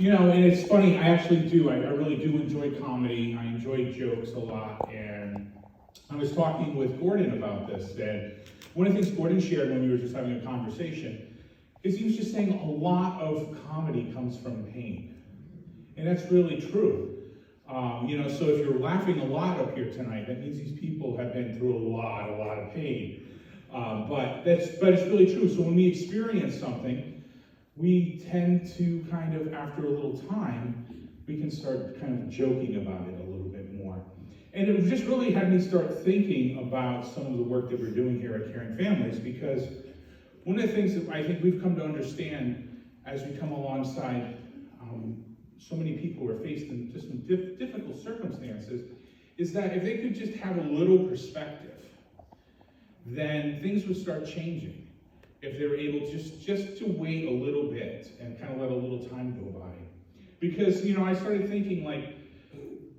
And it's funny, I actually do. I really do enjoy comedy. I enjoy jokes a lot. And I was talking with Gordon about this. And one of the things Gordon shared when we were just having a conversation is he was just saying a lot of comedy comes from pain. And that's really true. So if you're laughing a lot up here tonight, that means these people have been through a lot of pain. But it's really true. So when we experience something, we tend to kind of, after a little time, we can start kind of joking about it a little bit more. And it just really had me start thinking about some of the work that we're doing here at Caring Families, because one of the things that I think we've come to understand as we come alongside so many people who are faced in just some difficult circumstances is that if they could just have a little perspective, then things would start changing. If they were able just to wait a little bit and kind of let a little time go by. Because, I started thinking, like,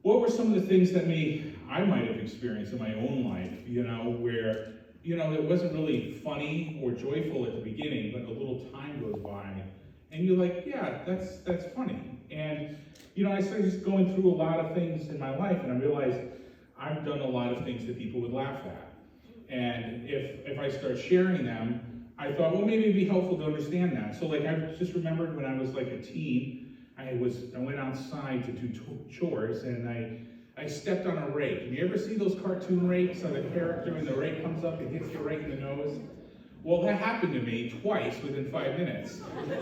what were some of the things that I might have experienced in my own life, where, it wasn't really funny or joyful at the beginning, but a little time goes by, and you're like, yeah, that's funny. And, I started just going through a lot of things in my life, and I realized I've done a lot of things that people would laugh at. And if I start sharing them, I thought, well, maybe it'd be helpful to understand that. So, like, I just remembered when I was like a teen, I went outside to do chores, and I stepped on a rake. You ever see those cartoon rakes on the character when the rake comes up and hits you right in the nose? Well, that happened to me twice within 5 minutes.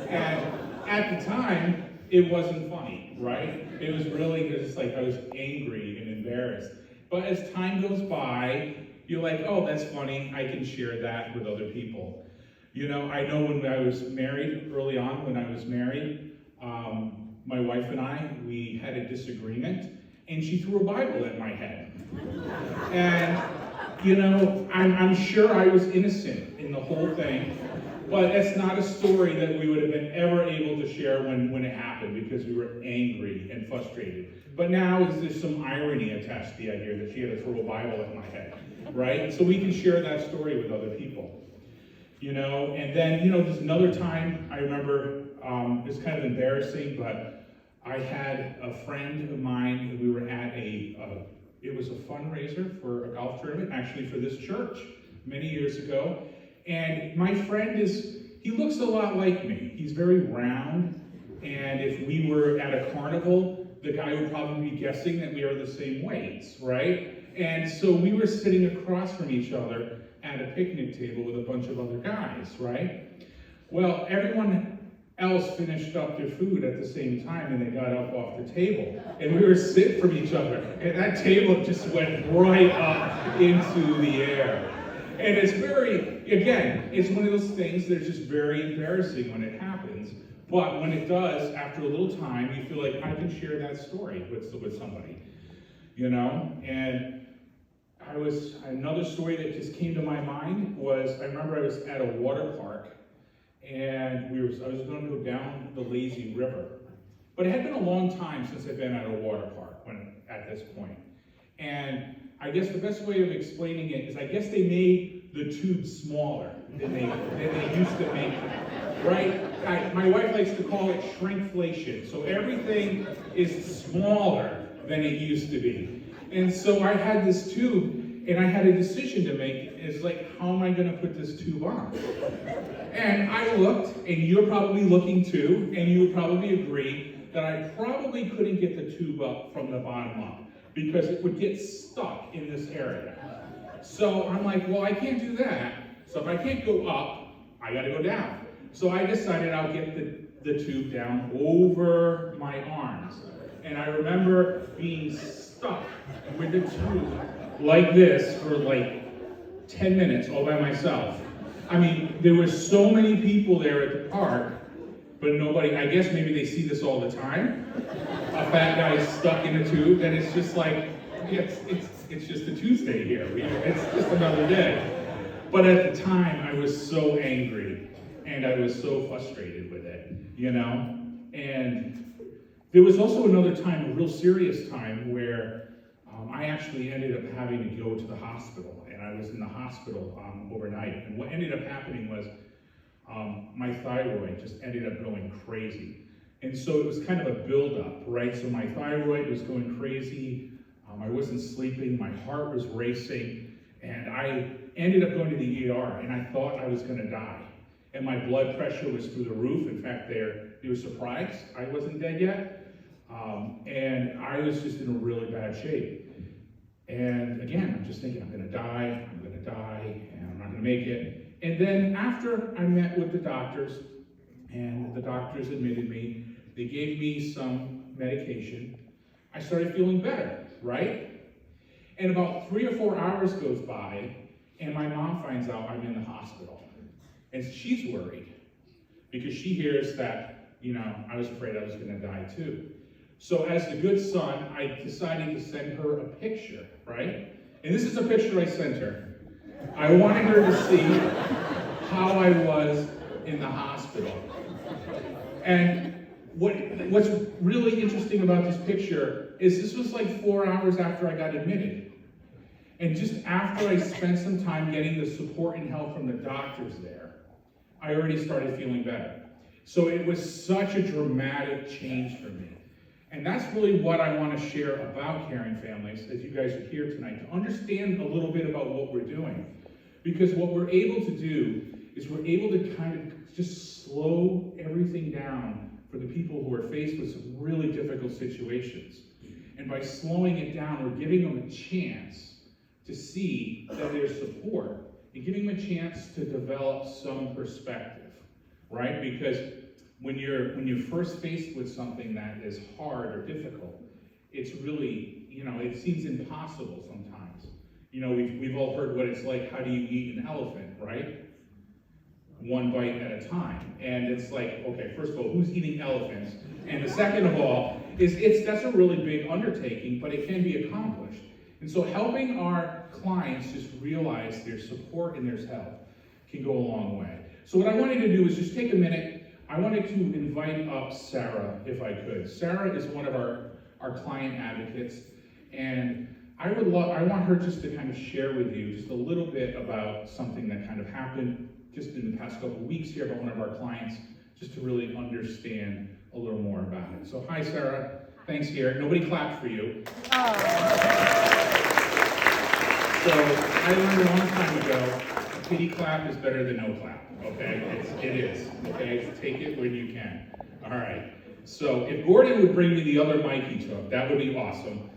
And at the time, it wasn't funny, right? It was really just like I was angry and embarrassed. But as time goes by, you're like, oh, that's funny. I can share that with other people. I know when I was married, early on when I was married, my wife and I, we had a disagreement, and she threw a Bible at my head. And, I'm sure I was innocent in the whole thing, but that's not a story that we would have been ever able to share when it happened, because we were angry and frustrated. But now there's some irony attached to the idea that she had to throw a Bible at my head, right? So we can share that story with other people. And then, there's another time I remember, it's kind of embarrassing, but I had a friend of mine, we were at it was a fundraiser for a golf tournament, actually for this church, many years ago. And my friend he looks a lot like me. He's very round, and if we were at a carnival, the guy would probably be guessing that we are the same weights, right? And so we were sitting across from each other at a picnic table with a bunch of other guys, right? Well, everyone else finished up their food at the same time, and they got up off the table. And we were sitting from each other, and that table just went right up into the air. And it's it's one of those things that's just very embarrassing when it happens. But when it does, after a little time, you feel like I can share that story with somebody, And another story that just came to my mind was, I remember I was at a water park, and I was going to go down the lazy river. But it had been a long time since I'd been at a water park at this point. And I guess the best way of explaining it is, I guess they made the tubes smaller than they used to make them, right? My wife likes to call it shrinkflation. So everything is smaller than it used to be. And so I had this tube, and I had a decision to make. It's like, how am I going to put this tube on? And I looked, and you're probably looking too, and you would probably agree that I probably couldn't get the tube up from the bottom up, because it would get stuck in this area. So I'm like, well, I can't do that. So if I can't go up, I got to go down. So I decided I'll get the tube down over my arms. And I remember being stuck with the tube like this for like 10 minutes all by myself. I mean, there were so many people there at the park, but nobody, I guess maybe they see this all the time. A fat guy stuck in a tube, and it's just like, it's just a Tuesday here. It's just another day. But at the time, I was so angry, and I was so frustrated with it, And there was also another time, a real serious time, where I actually ended up having to go to the hospital, and I was in the hospital overnight. And what ended up happening was my thyroid just ended up going crazy. And so it was kind of a buildup, right? So my thyroid was going crazy. I wasn't sleeping. My heart was racing. And I ended up going to the ER, and I thought I was going to die. And my blood pressure was through the roof. In fact, they were surprised I wasn't dead yet. And I was just in a really bad shape. And again, I'm just thinking, I'm going to die, and I'm not going to make it. And then after I met with the doctors, and the doctors admitted me, they gave me some medication, I started feeling better, right? And about 3 or 4 hours goes by, and my mom finds out I'm in the hospital. And she's worried, because she hears that, I was afraid I was going to die too. So as the good son, I decided to send her a picture, right? And this is a picture I sent her. I wanted her to see how I was in the hospital. And what's really interesting about this picture is this was like 4 hours after I got admitted. And just after I spent some time getting the support and help from the doctors there, I already started feeling better. So it was such a dramatic change for me. And that's really what I want to share about Caring Families as you guys are here tonight, to understand a little bit about what we're doing. Because what we're able to do is we're able to kind of just slow everything down for the people who are faced with some really difficult situations. And by slowing it down, we're giving them a chance to see that there's support and giving them a chance to develop some perspective, right? Because when you're first faced with something that is hard or difficult, it's really, it seems impossible sometimes. We've all heard what it's like, how do you eat an elephant, right? One bite at a time. And it's like, okay, first of all, who's eating elephants? And the second of all, that's a really big undertaking, but it can be accomplished. And so helping our clients just realize their support and their help can go a long way. So what I wanted to do is just take a minute. I wanted to invite up Sarah, if I could. Sarah is one of our client advocates, and I want her just to kind of share with you just a little bit about something that kind of happened just in the past couple of weeks here about one of our clients, just to really understand a little more about it. So hi, Sarah. Thanks here. Nobody clapped for you. Oh. So I learned a long time ago, a pity clap is better than no clap. Okay, it is. Okay, take it when you can. All right. So if Gordon would bring me the other mic he took, that would be awesome.